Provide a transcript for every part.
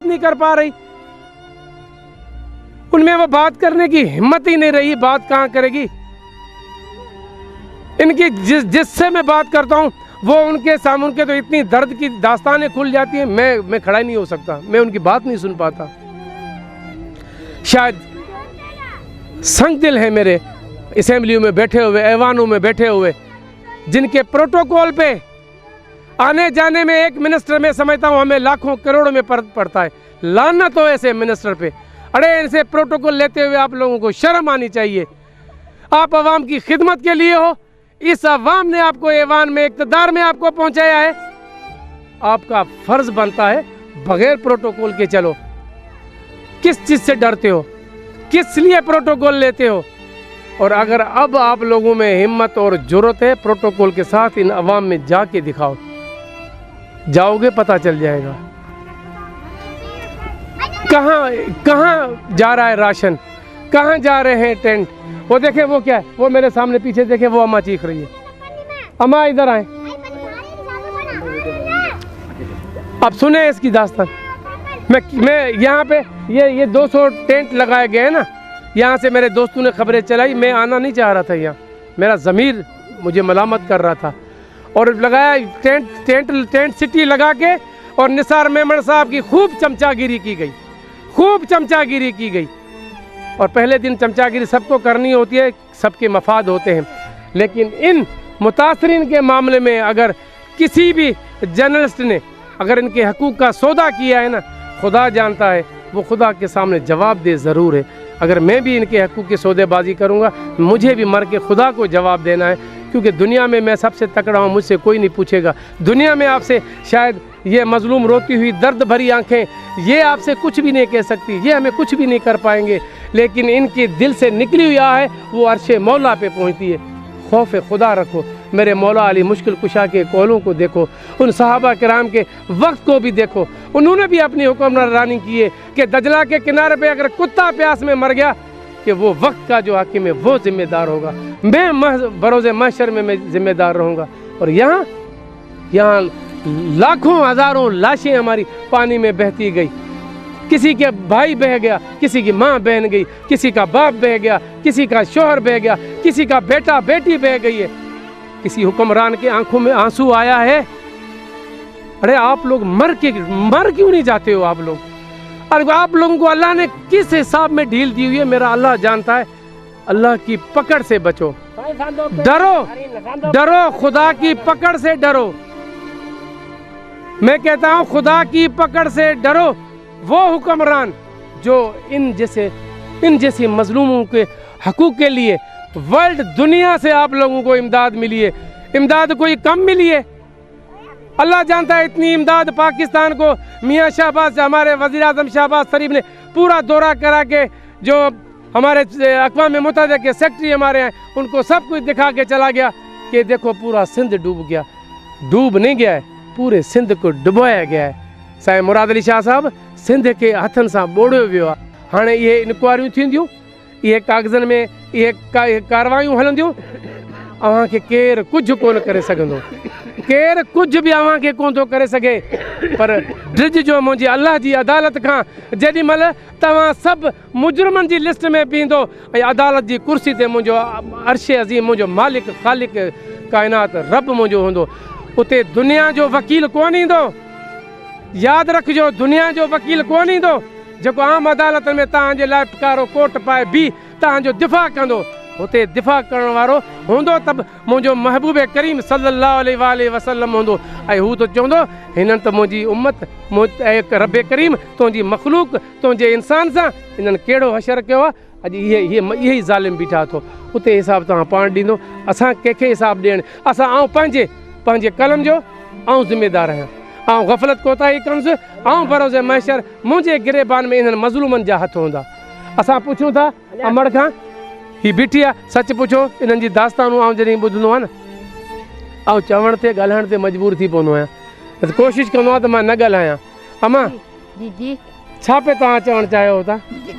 नहीं कर पा रही, उनमें वो बात करने की हिम्मत ही नहीं रही, बात कहाँ करेगी। इनकी जिससे मैं बात करता हूँ वो उनके सामने उनके तो इतनी दर्द की दास्तानें खुल जाती हैं, मैं खड़ा ही नहीं हो सकता, मैं उनकी बात नहीं सुन पाता। शायद संग दिल है मेरे असेंबलियों में बैठे हुए, ऐवानों में बैठे हुए, जिनके प्रोटोकॉल पे आने जाने में एक मिनिस्टर में समझता हूँ हमें लाखों करोड़ों में पड़ता है। लानत हो ऐसे मिनिस्टर पे। अरे ऐसे प्रोटोकॉल लेते हुए आप लोगों को शर्म आनी चाहिए। आप अवाम की खिदमत के लिए हो, इस अवाम ने आपको ऐवान में इक़्तिदार में आपको पहुंचाया है, आपका फर्ज बनता है बगैर प्रोटोकॉल के चलो। किस चीज़ से डरते हो, किस लिए प्रोटोकॉल लेते हो? और अगर अब आप लोगों में हिम्मत और ज़रूरत है, प्रोटोकॉल के साथ इन अवाम में जाके दिखाओ, जाओगे पता चल जाएगा कहाँ कहाँ जा रहा है राशन, कहाँ जा रहे हैं टेंट। वो देखे वो क्या है, वो मेरे सामने पीछे देखे, वो अम्मा चीख रही है। अम्मा इधर आए, अब सुने इसकी दास्तान। मैं यहाँ पे ये 200 टेंट लगाए गए हैं ना, यहाँ से मेरे दोस्तों ने खबरें चलाई, मैं आना नहीं चाह रहा था यहाँ, मेरा ज़मीर मुझे मलामत कर रहा था, और लगाया टेंट सिटी लगा के, और निसार मेमन साहब की खूब चमचागिरी की गई, खूब चमचागिरी की गई। और पहले दिन चमचागिरी सबको करनी होती है, सबके मफाद होते हैं, लेकिन इन मुतासरीन के मामले में अगर किसी भी जर्नलिस्ट ने अगर इनके हकूक़ का सौदा किया है ना, खुदा जानता है वो खुदा के सामने जवाब दे ज़रूर है। अगर मैं भी इनके हकूक़ की सौदेबाजी करूँगा, मुझे भी मर के खुदा को जवाब देना है, क्योंकि दुनिया में मैं सबसे तकड़ा हूँ, मुझसे कोई नहीं पूछेगा। दुनिया में आपसे शायद ये मजलूम रोती हुई दर्द भरी आंखें, ये आपसे कुछ भी नहीं कह सकती, ये हमें कुछ भी नहीं कर पाएंगे, लेकिन इनके दिल से निकली हुई है वो अर्शे मौला पे पहुँचती है। खौफ खुदा रखो, मेरे मौला अली मुश्किल कुशा के कौलों को देखो, उन सहाबा किराम के वक्त को भी देखो, उन्होंने भी अपनी हुक्मरानी की है कि दजला के किनारे पे अगर कुत्ता प्यास में मर गया कि वो वक्त का जो हाकिम है वो जिम्मेदार होगा, मैं बरोज़े महशर में मैं जिम्मेदार रहूँगा। और यहाँ लाखों हज़ारों लाशें हमारी पानी में बहती गई, किसी के भाई बह गया, किसी की माँ बहन गई, किसी का बाप बह गया, किसी का शोहर बह गया, किसी का बेटा बेटी बह गई है, किसी हुक्मरान के आंखों में आंसू आया है। अरे आप लोग मर क्यों नहीं जाते हो आप लोग? अरे आप लोगों को अल्लाह ने किस हिसाब में ढील दी हुई है मेरा अल्लाह जानता है। अल्लाह की पकड़ से बचो, डरो, खुदा की पकड़ से डरो। मैं कहता हूँ खुदा की पकड़ से डरो। वो हुक्मरान जो इन जैसे मजलूमों के हकूक़ के लिए वर्ल्ड दुनिया से आप लोगों को इमदाद मिली है, इमदाद कोई कम मिली है? अल्लाह जानता है इतनी इमदाद पाकिस्तान को मियाँ शहबाज, हमारे वज़ीर आज़म शहबाज शरीफ ने पूरा दौरा करा के, जो हमारे अक़वाम मुत्तहिदा के सेक्रेटरी हमारे हैं, उनको सब कुछ दिखा के चला गया कि देखो पूरा सिंध डूब गया। डूब नहीं गया है, पूरे सिंध को डुबोया गया है। साईं मुराद अली शाह साहब सिंध के हथनि सां ॿोड़ियो वियो आहे। हाणे इहे इंक्वायरियूं थींदियूं, इहे कागज़नि में इहे कारवायूं हलंदियूं, अव्हांखे केरु कुझु कोन करे सघंदो, केरु कुझु बि अव्हांखे कोन थो करे सघे। पर ड्रिज जो मुंहिंजी अल्लाह जी अदालत खां जेॾी महिल तव्हां सभु मुजरिमनि जी लिस्ट में बीहंदो ऐं अदालत जी कुर्सी ते मुंहिंजो अर्शे अज़ीम, मुंहिंजो मालिक ख़ालिक काइनात रब मुंहिंजो हूंदो, उते दुनिया जो वकील कोन ईंदो। यादि रखिजो, दुनिया जो वकील कोन ईंदो जेको आम अदालत में तव्हांजे लाइ कारो कोट पाए बि तव्हांजो दिफ़ा कंदो। हुते दिफ़ा करण वारो हूंदो त मुंहिंजो महबूब करीम सल्लल्लाहु अलैहि वसल्लम हूंदो, ऐं हू त चवंदो हिननि त मुंहिंजी उम्मत रब करीम तुंहिंजी मख़लूक तुंहिंजे इंसान सां हिननि कहिड़ो हशर कयो आहे। अॼु इहे ई ज़ालिम बीठा अथो, उते हिसाब तव्हां पाण ॾींदो। असां कंहिंखे हिसाब ॾियणु, असां पंहिंजे कलम जो ज़िम्मेदार आहियां। गफ़लत कोताही कंदुसि, बरोज़े महशर मुंहिंजे गिरेबान में इन्हनि मज़लूमनि जा हथ हूंदा। असां पुछूं था अमड़ खां, ही बीठी आहे, सच पुछो इन्हनि जी दास्तानूं जॾहिं ॿुधंदो आहे न, चवण ते ॻाल्हाइण ते मजबूर थी पवंदो आहियां, कोशिशि कंदो आहियां त मां न ॻाल्हायां। अमा छा पे तव्हां चवणु चाहियो था?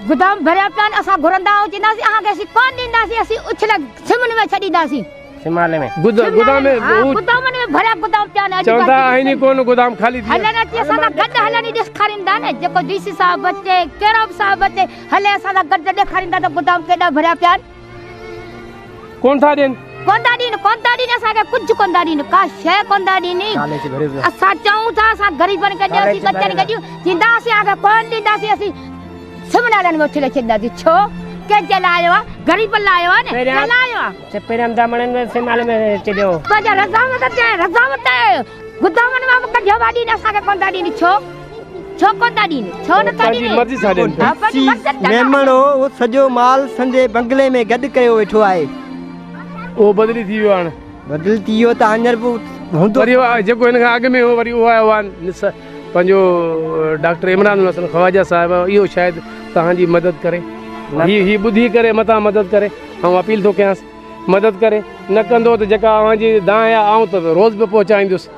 गुदाम भरिया पिया आहिनि, असां घुरंदा आहियूं, चवंदासीं असांखे असीं कोन ॾींदासीं, असीं उछल सिमन में छॾींदासीं। हिमालय में गोदाम में गोदाम में भरा गोदाम प्यान चवंदा आहिनि कोन गोदाम खाली थी हलना ती असां गड हलनी ॾेखारींदा न जेको डीसी साहब बचे कहिड़ो बि साहब बचे हले असां गड ॾेखारींदा त गोदाम केॾा भरिया पिया कोन था ॾियनि कोन था ॾियनि असांखे कुझु कोन था ॾियनि का शइ कोन था ॾियनि असां चऊं था असां ग़रीबनि खे ॾियोसीं कचनि खे ॾियूं ॾींदासीं असां कोन ॾींदासीं असीं सिमनालनि में उथी छॾींदासीं छो कंहिंजे लाइ आयो आहे ग़रीब लाइ आयो आहे न कंहिं लाइ आयो आहे पहिरियां दामणनि में हिमालय में चढ़ियो पंहिंजा रज़ामत गुदामनि मां कढियो वाॾी न असांखे कोन था ॾियनि छो कोन था ॾियनि छो नथा ॾियनि मर्ज़ी सां ॾियनि मेमण हो सॼो माल संजे बंगले में गॾु कयो वेठो आहे उहो बदिली थी वियो हाणे बदिल थी वियो त हींअर बि हूंदो वरी जेको हिन खां अॻु में हो वरी उहो आयो आहे पंहिंजो डॉक्टर इमरान हसन ख्वाजा साहिब इहो शायदि तव्हांजी मदद करे ही ॿुधी करे मथां मदद करे ऐं अपील थो कयांसि मदद करे न कंदो त जेका अव्हांजी दांह आहे आउं त रोज़ बि पहुचाईंदुसि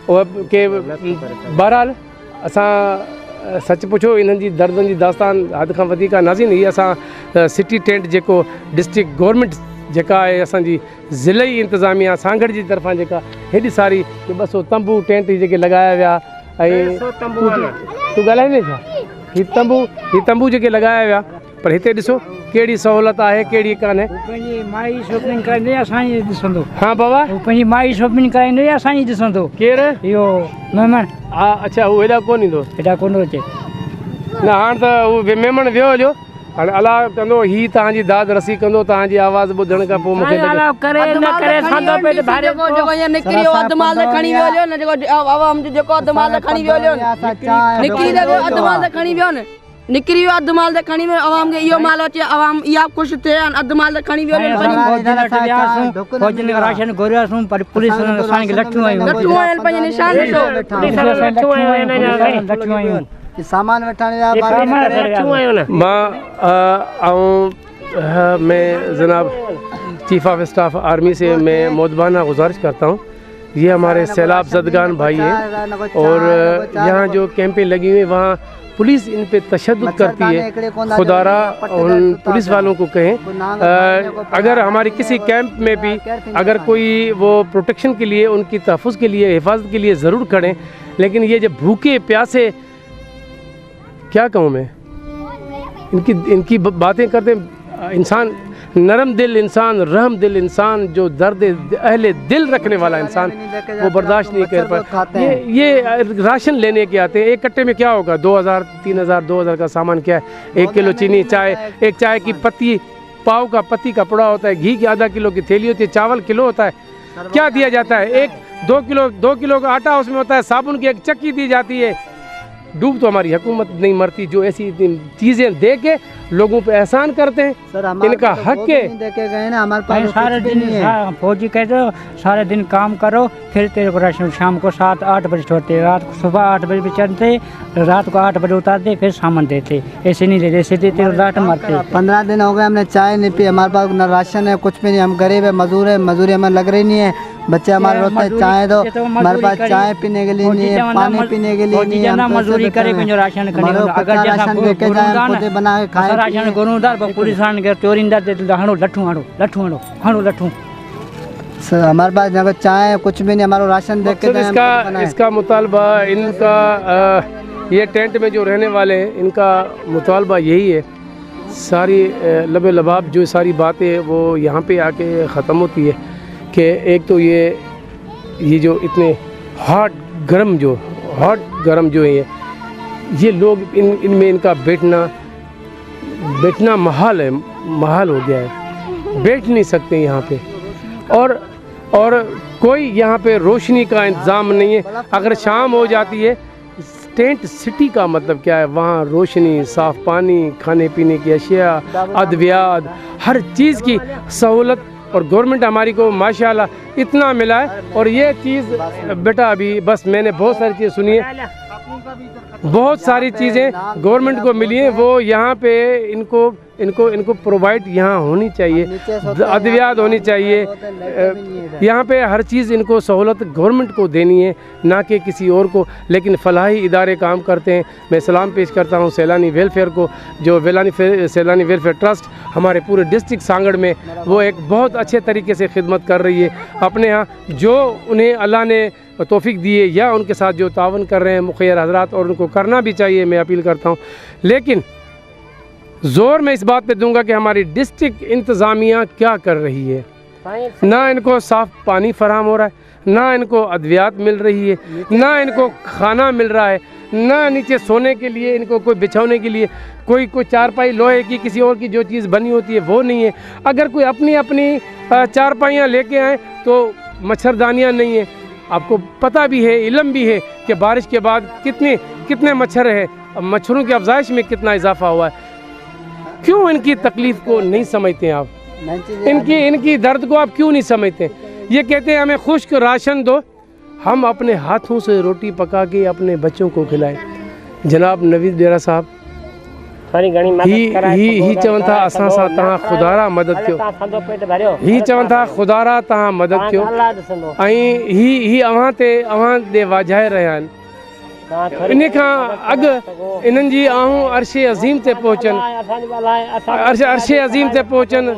उहा के बहरहाल असां सच पुछो इन्हनि जी दर्दनि जी दास्तान हद खां वधीक नाज़ीन हीअ असां सिटी टेंट जेको डिस्ट्रिक्ट गवर्नमेंट जेका आहे असांजी ज़िलई इंतिज़ामिया सांगड़ जी तरफ़ां जेका हेॾी सारी 200 तंबू टेंट जेके लॻाया विया ऐं तूं ॻाल्हाईंदे छा ही तंबू जेके लॻाया विया पर हिते ॾिसो कहिड़ी सहूलियत आहे कहिड़ी कान्हे पंहिंजी माई शॉपिंग कराईंदे असांजी ॾिसंदो हा बाबा पंहिंजी माई शॉपिंग कराईंदे असांजी ॾिसंदो केरु इहो मेमण हा अच्छा हू हेॾा कोन ईंदो हेॾा कोन अचे न हाणे त उहो मेमण वियो हलियो हाणे अलाह कंदो ही तव्हांजी दाद रसी कंदो तव्हांजी आवाज़ ॿुधण खां पोइ मूंखे करे न करे खाधो पेट भारे जेको ईअं निकिरी वियो अधु माल खणी वियो हलियो न जेको आवाम जो जेको अधु माल खणी वियो हलियो निकिरी वियो अधु माल खणी वियो न निकिरी वियो अधु माल खणी वियो आवाम खे इहो माल अचे आवाम इहा ख़ुशि थिए अधु माल खणी वियो राशन घुरियासीं पर पुलिस असांखे लठियूं आयूं लठियूं आहिनि पंहिंजे निशान ॾिसो सामान वठाने मां मैं जनाब चीफ ऑफ स्टाफ आर्मी से मैं मोदबाना गुजारिश करता हूँ ये हमारे सैलाब ज़दगान भाई हैं और यहाँ जो कैंपें लगी हुई हैं वहाँ पुलिस इन पे तशद्दुद करती है खुदारा उन पुलिस वालों को कहें अगर हमारी किसी कैंप में भी अगर कोई वो प्रोटेक्शन के लिए उनकी तहफ़्फ़ुज़ के लिए हिफाजत के लिए ज़रूर खड़ें लेकिन ये जब भूखे प्यासे क्या कहूँ मैं इनकी बातें करते इंसान नरम दिल इंसान रहम दिल इंसान जो दर्द अहले दिल रखने वाला इंसान वो बर्दाश्त नहीं कर पाता ये राशन लेने के आते हैं एक कट्टे में क्या होगा 2000 3000 2000 का सामान क्या है 1 किलो चीनी एक चाय की पत्ती पाव का पत्ती का पुड़ा होता है घी की आधा किलो की थैली होती है चावल किलो होता है क्या दिया जाता है 2 किलो का आटा उसमें होता है साबुन की एक चक्की दी जाती है डूब तो हमारी हुकूमत नहीं मरती जो ऐसी चीज़ें दे के लोगों पे एहसान करते हैं सर इनका हक है देखे गए ना हमारे पास सारे दिन फौजी कहते हो सारे दिन काम करो फिर तेरे को राशन शाम को 7-8 बजे छोड़ते रात को सुबह 8 बजे भी चलते रात को 8 बजे उतारते फिर सामान देते ऐसे नहीं देते ऐसे देते रात मरते 15 दिन हो गए हमने चाय नहीं पी हमारे पास न राशन है कुछ भी नहीं हम गरीब है मजदूरी हमें लग रही नहीं है बच्चे हमारे रोते हैं चाय दो हमारे पास चाय पीने के लिए नहीं है पानी पीने के लिए नहीं है मजदूरी करे राशन अगर राशन लेके जाए खुद बना के खाए राशन गोनूदार पुलिस के चोरिंदा हणो लठू सर हमारे पास जगह चाय कुछ भी नहीं हमारा राशन देख के इसका मुतालबा इनका ये टेंट में जो रहने वाले हैं इनका मुतालबा यही है सारी लबे लबाब जो सारी बातें वो यहाँ पे आके ख़त्म होती है कि एक तो ये जो इतने हॉट गरम जो है ये लोग इनमें इनका बैठना महाल हो गया है बैठ नहीं सकते यहाँ पे और कोई यहाँ पे रोशनी का इंतज़ाम नहीं है अगर शाम हो जाती है टेंट सिटी का मतलब क्या है वहाँ रोशनी साफ़ पानी खाने पीने की अशिया अद्वियात हर चीज़ की सहूलत और गवर्नमेंट हमारी को माशाल्लाह इतना मिला है और ये चीज़ बेटा अभी बस मैंने बहुत सारी चीज़ सुनी है बहुत सारी चीज़ें गवर्नमेंट को मिली हैं वो यहाँ पे इनको इनको प्रोवाइड यहाँ होनी चाहिए, अद्वियात होनी चाहिए। यहाँ पे हर चीज़ इनको सहूलत गवर्नमेंट को देनी है, ना कि किसी और को। लेकिन फलाही इदारे काम करते हैं। मैं सलाम पेश करता हूँ सैलानी वेलफेयर को, जो सैलानी वेलफेयर ट्रस्ट हमारे पूरे डिस्ट्रिक्ट सांगड़ में वो एक बहुत अच्छे तरीके से खिदमत कर रही है। अपने यहाँ जो उन्हें अल्लाह ने तौफीक दिए या उनके साथ जो तावन कर रहे हैं मुखिया हजरात, और उनको करना भी चाहिए, मैं अपील करता हूँ। लेकिन ज़ोर मैं इस बात पे दूंगा कि हमारी डिस्ट्रिक्ट इंतज़ामिया क्या कर रही है। ना इनको साफ़ पानी फराहम हो रहा है, ना इनको अद्वियात मिल रही है, ना इनको खाना मिल रहा है, ना नीचे सोने के लिए इनको कोई बिछाने के लिए कोई चारपाई लोहे की किसी और की जो चीज़ बनी होती है वो नहीं है। अगर कोई अपनी अपनी चारपाइयाँ लेके आए तो मच्छरदानियाँ नहीं है। आपको पता भी है, इल्म भी है कि बारिश के बाद कितने मच्छर है, मच्छरों की अफजाइश में कितना इजाफा हुआ है। क्यों इनकी तकलीफ़ को नहीं समझते आप? इनकी दर्द को आप क्यों नहीं समझते? ये कहते हैं हमें खुश्क राशन दो, हम अपने हाथों से रोटी पका के अपने बच्चों को खिलाएं। जनाब नवीद डेरा साहब ही चवन था असां सां तव्हां खुदारा मदद कयो, ही चवन था खुदारा तव्हां मदद कयो, ऐं ही अव्हां ॾे वाझाए रहिया आहिनि। इन खां अॻु इन्हनि जी आऊं अर्शे अज़ीम ते पहुचनि, अर्शे अज़ीम ते पहुचनि।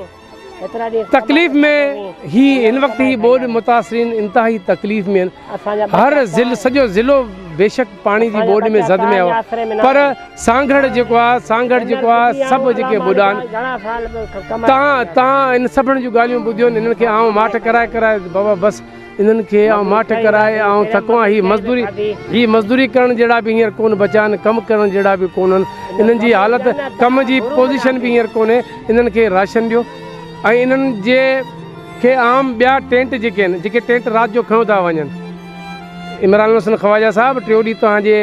तकलीफ़ में ही इन वक्त ही बोर्ड मुतासिरीन इंतहाई तकलीफ़ में हर सॼो ज़िलो बेशक पानी जी बोर्ड में ज़द में हो, पर सांगड़ जेको आहे सभु जेके ॿुॾा आहिनि। तव्हां इन सभिनी जूं ॻाल्हियूं ॿुधियूं, इन्हनि खे आऊं माठ कराए बाबा बसि इन्हनि खे आऊं माठ कराए ऐं थको आहियां। ही मज़दूरी करण जहिड़ा बि हींअर कोन बचा आहिनि, कमु करण जहिड़ा बि कोन्हनि। इन्हनि जी हालत कम जी पोज़ीशन बि हींअर कोन्हे। इन्हनि खे राशन ॾियो ऐं इन्हनि जे खे आम ॿिया टेंट जेके आहिनि, जेके टेंट राति जो खयों था वञनि। इमरान हुसैन ख्वाजा साहब टियों ॾींहुं तव्हांजे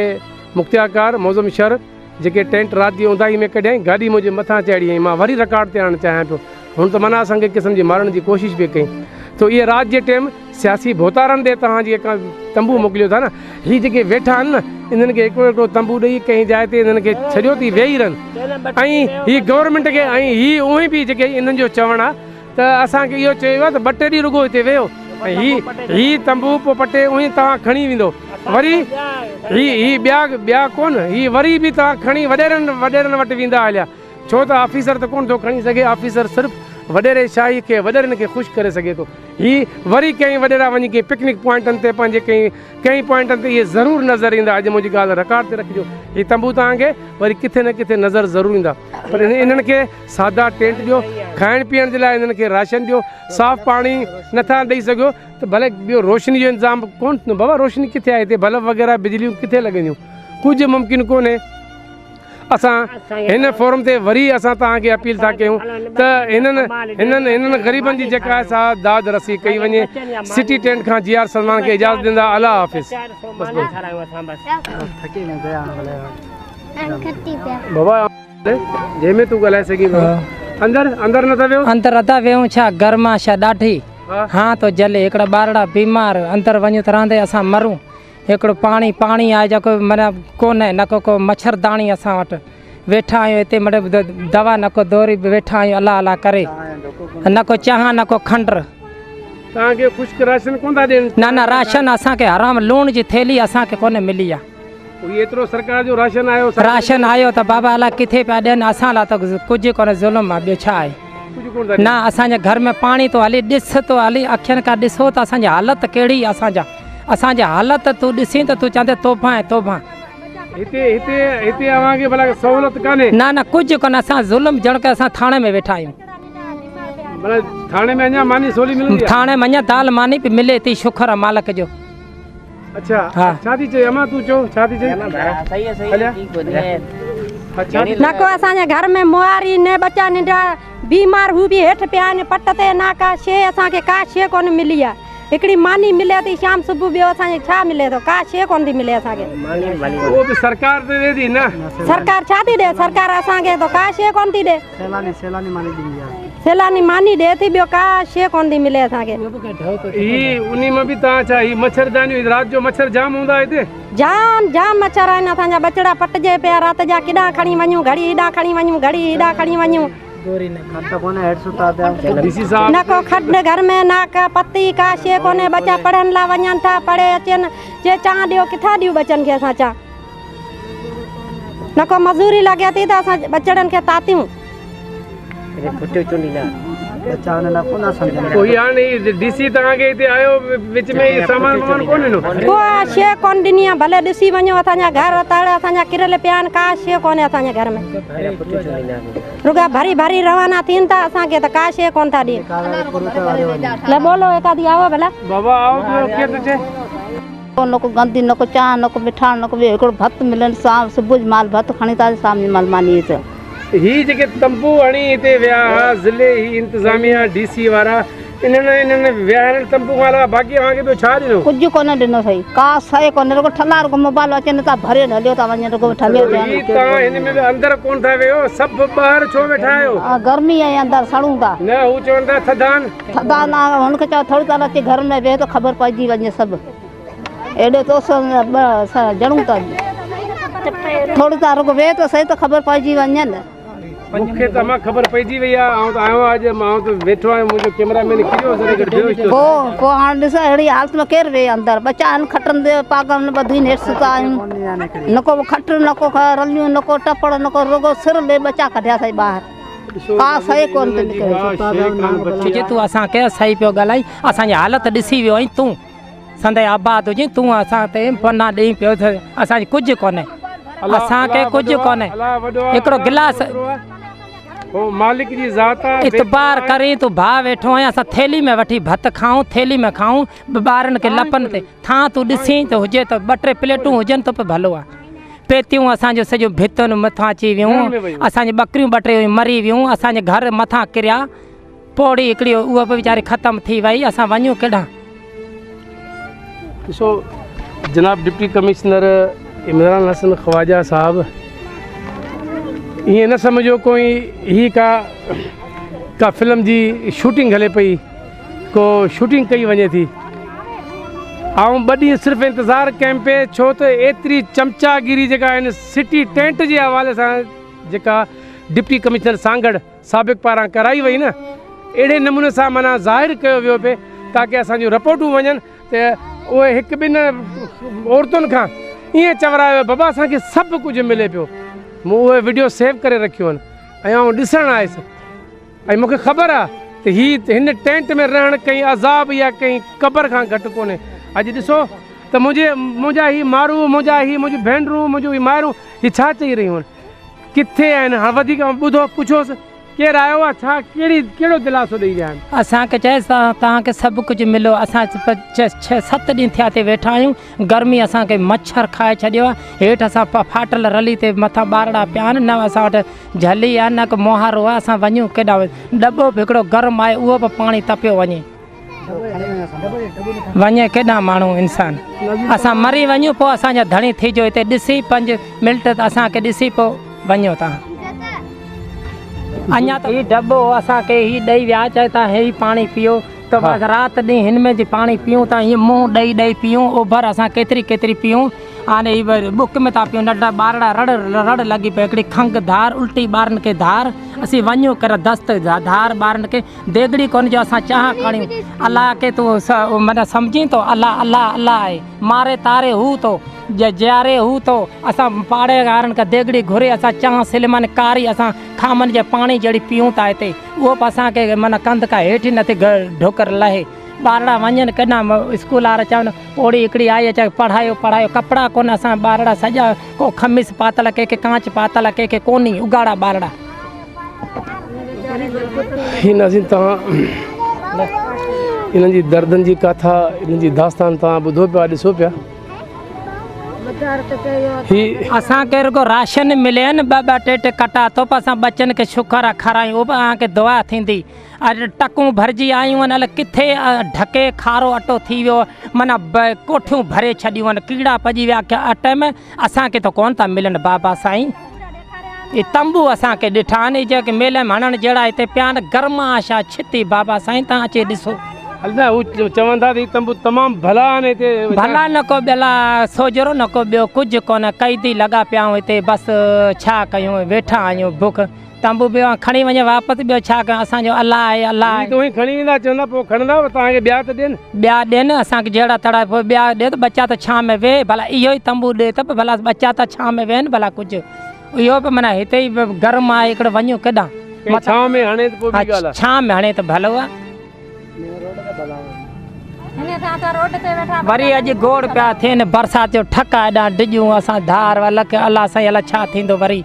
मुख्तियारकार मौज़म शहर जेके टेंट राति जी उंदाही में कढियईं, गाॾी मुंहिंजे मथां चढ़ी आई। मां वरी रिकॉर्ड ते आणणु चाहियां पियो। हुन त माना असांखे क़िस्म जी मारण जी कोशिशि बि कई। तो इहे राति जे टाइम सियासी भोतारनि ॾे तव्हां जेका तंबू मोकिलियो था न, हीअ जेके वेठा आहिनि न, इन्हनि खे हिकिड़ो तंबू ॾेई कंहिं जाइ ते इन्हनि खे छॾियो थी वेही रहनि। ऐं हीअ गवर्नमेंट खे ऐं हीअ उहे बि जेके इन्हनि जो चवणु आहे त असांखे इहो चयो आहे त 2 टे ॾींहं रुगो हिते वेहो ऐं हीअ तंबू पोइ पटे उहे तव्हां खणी वेंदो। वरी ही ॿिया कोन, ही वरी बि तव्हां खणी वॾेरनि वटि वेंदा हलिया, छो त ऑफिसर त कोन थो खणी सघे। ऑफिसर सिर्फ़ु वॾेरे शाही खे वॾेरनि खे ख़ुशि करे सघे थो। ही वरी कंहिं वॾेरा वञी कंहिं पिकनिक पॉइंटनि ते पंहिंजे कंहिं पॉइंटनि ते इहे ज़रूरु नज़र ईंदा। अॼु मुंहिंजी ॻाल्हि रिकॉर्ड ते रखिजो, हीअ तंबू तव्हांखे वरी किथे न किथे नज़र ज़रूरु ईंदा। पर इन्हनि खे सादा टेंट ॾियो, खाइण पीअण जे लाइ इन्हनि खे राशन ॾियो, साफ़ पाणी नथा ॾेई सघो त भले ॿियो रोशनी जो इंतज़ाम कोन। बाबा रोशनी किथे आहे हिते? बल्ब वग़ैरह बिजलियूं किथे लॻंदियूं? कुझु मुमकिन कोन्हे। असां हिन फोरम ते वरी असां तव्हांखे अपील था कयूं त हिननि ग़रीबनि जी जेका आहे सा दाद रसी कई वञे। सिटी टेंट खां GR सलमान खे इजाज़त ॾींदा। अल्लाह हाफ़िज़। बाबा जंहिंमें तूं ॻाल्हाए सघीं अंदर नथा वियो? अंदर नथा वेहूं छा? गर्माश ॾाढी। हाँ तो जले हिकिड़ा ॿारड़ा बीमार अंदर वञूं त रहंदे असां मरूं। हिकिड़ो पाणी आहे जेको माना कोन्हे, न को मच्छरदाणी असां वटि। वेठा आहियूं हिते मतिलबु दवा न को दौरी वेठा आहियूं अलाह अलाह करे, न को चांहि न को खंड। तव्हांखे ख़ुश्क राशन कोन था ॾियनि? न राशन असांखे हराम लूण जी थैली असांखे कोन्हे मिली आहे। एतिरो सरकार जो राशन आयो त बाबा अलाह किथे पिया ॾियनि। असां लाइ त कुझु कोन्हे, ज़ुल्म आहे, ॿियो छा आहे? न असांजे घर में पाणी थो हली, ॾिस थो हली, अखियुनि खां ॾिसो त असांजी हालत कहिड़ी आहे। असांजी हालत तूं ॾिसी त तूं चवंदे तोहफ़ा आहे तोहफ़ा। हिते अव्हांखे भला सहूलियत कान्हे? न कुझु कोन्हे। असां ज़ुल्म ॼण के असां थाणे में वेठा आहियूं। थाणे में अञा मानी सोली मिलंदी आहे? थाणे में अञा दाल मानी बि मिले थी, शुक्र आहे मालिक जो। अच्छा हाँ। छा थी चए अमा? तूं चओ छा थी चए? न को असांजे घर में मुआरी ने बच्चा नंढा बीमार हू बि हेठि पिया आहिनि पट ते। ना का शइ असांखे का शइ कोन मिली आहे। हिकिड़ी मानी मिले थी शाम सुबुह, ॿियो असांखे छा मिले थो? का शइ कोन थी मिले असांखे। वो बि सरकार ते ॾे थी न? सरकार छा थी ॾे? सरकार असांखे तो का शइ कोन थी ॾे। सैलानी मानी ॾे थी, ॿियो का शइ कोन थी मिले असांखे। ही उन्ही में बि तव्हां छा ही मच्छरदानियूं? राति जो मच्छर जाम हूंदा हिते? जाम मच्छर आहिनि। असांजा बचड़ा पटिजे पिया राति जा। केॾां खणी वञूं, घड़ी हेॾां खणी वञूं, घड़ी हेॾां खणी वञूं। डीसी साहब न को खड घर में ना का पत्ती का शे कोने बच्चा पढ़न ला वञन था पढ़े अचन जे चा दियो किथा दियो बच्चन के असा चा न को मजूरी लगे थी त असा बच्चन के तातियूं बच्चा ने ना कोना समझ कोई आने डीसी तहां के इते आयो विच में ई सामान कोने नो को शे कोन दिनिया भले दिसी वञो असांजा घर ताले असांजा किरल पियान का शे कोने असांजे घर में रुगा भरी भरी रवाना थीन था असा के त का शे कोन था दी ले बोलो एकादी आओ भला बाबा आओ के तो छे न को गंदी न को चाह न को मिठाण न को हिकिड़ो भत मिलन शाम सुबुह माल भत खणी था शाम माल मानी त ही जेके तंबू हणी इते विया ज़िले ही इंतजामिया डीसी वारा इन्हनि विया तंबू वाला बाक़ी असांखे ॿियो छा ॾिनो कुझु कोन ॾिनो अथई का शइ कोन्हे रुगो ठला रुगो मोबाइल अचनि था भरे हलियो था वञे रुगो ठले ही तव्हां हिन में अंदरि कोन था वियो सभु ॿाहिरि छो वेठा आहियो गर्मी आहे अंदरि सड़ूं था न हू चवनि था थधान थधान हुनखे चओ थोरी देरि अची घर में वेह त ख़बर पइजी वञे सभु एॾो तोस जड़ूं था थोरी देरि रुगो वेह त सही त ख़बर पइजी वञे न मूंखे त मां ख़बर पइजी वई आहे आउं त आयो अॼु मां त वेठो आहियां मुंहिंजो कैमरामैन किरियो पोइ हाणे ॾिस अहिड़ी हालत में केरु वेहे अंदरि बच्चा आहिनि खटनि ते पागल ॿधी हेठि सुता आहियूं न को खट न को रलियूं न को टपड़ न को रुगो सिर ॾे बच्चा कढिया अथई ॿाहिरि का सही कोन थी निकिरे तूं असांखे सही पियो ॻाल्हाई असांजी हालत ॾिसी वियो आहीं तूं संदे आबाद हुजे तूं असां ते पना ॾेई पियो असांजी कुझु कोन्हे असांखे कुझु कोन्हे हिकिड़ो गिलास मालिक जी ज़ात आहे इतबार करे तूं भाउ वेठो आहीं असां थैली में वठी भत खाऊं थैली में खाऊं ॿारनि खे लपनि ते थां तूं ॾिसी त हुजे त ॿ टे प्लेटूं हुजनि त पोइ भलो आहे पेतियूं असांजो सॼो भितुनि मथां अची वियूं असांजी ॿकरियूं ॿ टे मरी वियूं असांजे घर मथां किरिया पौड़ी हिकिड़ी उहा बि वीचारी ख़तमु थी वई असां वञूं केॾां ॾिसो जनाब डिप्टी कमिश्नर इमरान हसन ख्वाजा साहब ये न समझो कोई ही का फिल्म जी शूटिंग हले पई को शूटिंग कई वञे थी ऐं 2 ॾींहं सिर्फ़ु इंतज़ारु कयमि पे छो त एतिरी चमचागिरी जेका आहिनि सिटी टेंट जे हवाले सां जेका डिप्टी कमिश्नर सांगड़ साबिक़ पारां कराई वई न अहिड़े नमूने सां माना ज़ाहिर कयो वियो पे ताकी असांजूं रिपोर्टूं वञनि त उहे हिकु ॿिनि औरतुनि खां ईअं चवरायो बाबा असांखे सभु कुझु मिले पियो मूं उहे वीडियो सेव करे रखियूं आहिनि ऐं आउं ॾिसणु आयुसि ऐं मूंखे ख़बर आहे त हिन टेंट में रहणु कंहिं अज़ाब या कंहिं क़बर खां घटि कोन्हे अॼु ॾिसो त मुंहिंजा ही मारू मुंहिंजी भेनरूं मुंहिंजूं ही मारूं ही छा चई रहियूं आहिनि किथे आहिनि हाणे वधीक ॿुधो पुछोसि केरु आयो आहे छा कहिड़ो दिलासो ॾेई विया आहिनि असांखे चएसि तव्हांखे सभु कुझु मिलियो असां 6-7 ॾींहं थिया ते वेठा आहियूं गर्मी असांखे मच्छर खाए छॾियो आहे हेठि असां फाटल रली ते मथां ॿारड़ा पिया आहिनि न असां वटि झली आहे न को मोहारो आहे असां वञूं केॾा दॿो बि हिकिड़ो गर्म आहे उहो बि पाणी तपियो वञे केॾा माण्हू इंसान असां मरी वञूं पोइ असांजा धणी थी जो हिते ॾिसी 5 मिंट त असांखे ॾिसी पोइ वञो तव्हां अञा त ही दॿो असांखे ही ॾेई विया चए था हे पाणी पीओ त बसि राति ॾींहुं हिन में जी पाणी पीऊं था हीअं मुंहुं ॾेई पीऊं ओभर असां केतिरी पीऊं हाणे ही बुक में था पियूं नंढा ॿारड़ा रड़ लॻी पई हिकिड़ी खंघि धार उल्टी ॿारनि खे धार असीं वञूं कर दस्त धार ॿारनि खे देगड़ी कोन जो असां चाह खणियूं अलाह खे तूं माना सम्झी थो अलाह अलाह अलाह आहे मारे तारे हू थो जारे हू थो असां पाड़े वारनि खां देगड़ी घुरे असां चाह सिलमन कारी असां खामनि जे पाणी जहिड़ी पीऊं था हिते उहो बि असांखे माना कंध खां हेठि नथी ढोकर लहे ॿारड़ा वञनि केॾा स्कूल वारा चवनि ओड़ी हिकिड़ी आई अचे पढ़ायो कपिड़ा कोन असां ॿारड़ा सॼा को खमीस पातल कंहिंखे कांच पातल कंहिंखे कोन्ही उगाड़ा ॿारड़ा हिन तव्हां इन्हनि जी दर्दनि जी कथा इन्हनि जी दास्तान तव्हां ॿुधो पिया ॾिसो पिया असांखे रुगो राशन मिले न 2-2 टे कटा तो असां बच्चनि खे शुक्र खारायूं उहो बि असांखे दुआ थींदी अॼु टकूं भरिजी आयूं आहिनि अलाए किथे ढके खारो अटो थी वियो माना कोठियूं भरे छॾियूं आहिनि कीड़ा पइजी विया अटे में असांखे त कोन था मिलनि बाबा साईं ये तंबू असांखे ॾिठा आहिनि जेके मेले में हणण जहिड़ा हिते पिया आहिनि गर्माशा छिती बाबा साईं तव्हां अची ॾिसो अल्लाह वो चवंदा थी तंबू तमाम भला ने ते भला न को बेला सोजरो न को बियो कुछ कोन कैदी लगा पिया हिते बस छा कयूं वेठा आहियूं बुख तंबू बियो खणी वञे वापसि बियो छा कयूं असांजो अल्लाह आहे अल्लाह आहे तो ही खणी वेंदा चवंदा पोइ खणंदा तव्हांखे ॿिया त ॾियनि ॿिया ॾियनि असांखे जहिड़ा तड़ा पोइ ॿिया ॾिए त बच्चा त छांव में वेह भला इहो ई तंबू ॾिए त भला बच्चा त छांव में वेहनि भला कुझु इहो बि माना हिते ई गर्म आहे हिकिड़ो वञूं केॾां छांव में हाणे त पोइ ॿी ॻाल्हि आहे छांव में हाणे त भलो आहे वरी अॼु गोड़ पिया थियनि बरसाति जो ठका एॾा डिॼूं असां धार लख अलाह साईं अलाह छा थींदो वरी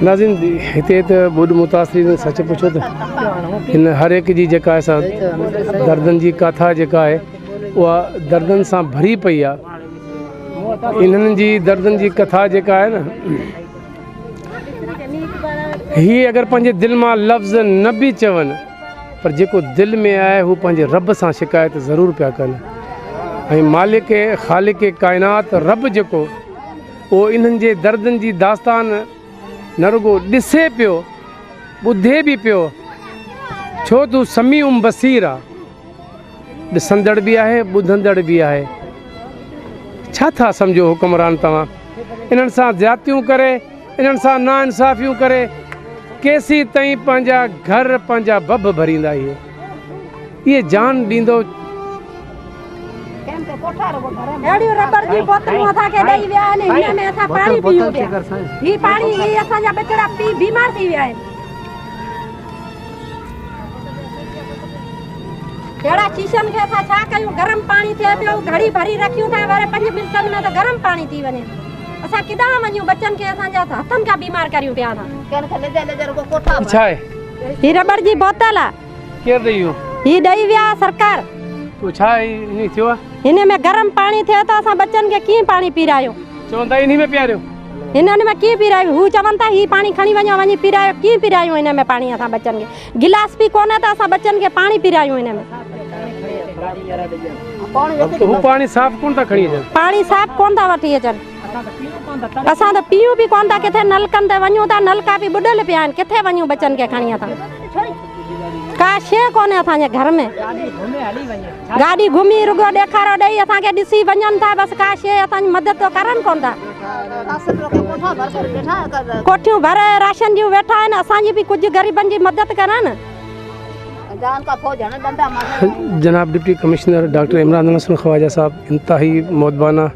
नाज़िन हिते त ॿुध मुतासिरीन सच पुछो त हिन हर एक जी जेका असां दर्दनि जी काथा जेका आहे उहा दर्दनि सां भरी पई आहे इन्हनि जी दर्दनि जी कथा जेका आहे न हीअ अगरि पंहिंजे दिलि मां लफ़्ज़ न बि चवनि पर जेको दिलि में आहे हू पंहिंजे रब सां शिकायत ज़रूरु पिया कनि ऐं मालिक ख़ालिक काइनात रब जेको उहो इन्हनि जे दर्दनि जी दास्तान न रुगो ॾिसे पियो ॿुधे बि पियो छो तूं समीउम बसीर आहे ॾिसंदड़ बि आहे ॿुधंदड़ बि आहे छा था सम्झो हुकुमरान तव्हां इन्हनि सां ज़्यादतियूं करे इन्हनि सां नाइंसाफ़ियूं करे केसी ताईं पंहिंजा घर पंहिंजा बब भरींदा इहे जान ॾींदो अहिड़ियूं रबर जी बोतलूं असांखे ॾेई विया आहिनि हिन में असां पाणी पीयूं पिया ही पाणी ही असांजा ॿिचड़ा पी बीमार थी विया आहिनि अहिड़ा शीशनि खे असां छा कयूं गरम पाणी थिए पियो घड़ी भरी रखियूं था वरी 5 मिंटनि में त गरम पाणी थी वञे असां किथां वञूं बच्चनि खे असांजा हथनि खां बीमार करियूं पिया था छा आहे ही रबर जी बोतल आहे केरु ॾेई वियो ही ॾेई विया सरकार पोइ छा इन थियो आहे हिन में गरम पाणी थिए त असां बच्चनि खे कीअं पाणी पीरायूं चवंदा इन में पीआरियो हिननि में कीअं पीरायूं हू चवनि था ही पाणी खणी वञो वञी पीरायो कीअं पीरायूं हिन में पाणी असां बच्चनि खे गिलास बि कोन्हे त असां बच्चनि खे पाणी पीरायूं हिन में हू पाणी साफ़ कोन था खणी अचनि पाणी साफ़ कोन था वठी अचनि असां त पीयूं बि कोन था किथे नलकनि ते वञूं था नलका बि ॿुॾल पिया आहिनि किथे वञूं बच्चनि खे खणी असां का शइ कोन्हे असांजे घर में गाॾी घुमी रुगो ॾेखारो ॾेई असांखे ॾिसी वञनि था बसि का शइ असांजी मदद करनि कोन था कोठियूं भरे राशन जूं वेठा आहिनि असांजी बि कुझु ग़रीबनि जी मदद करनि जनाब deputy commissioner doctor Imran Hasan Khawaja साहब इंतहाई मोदबाना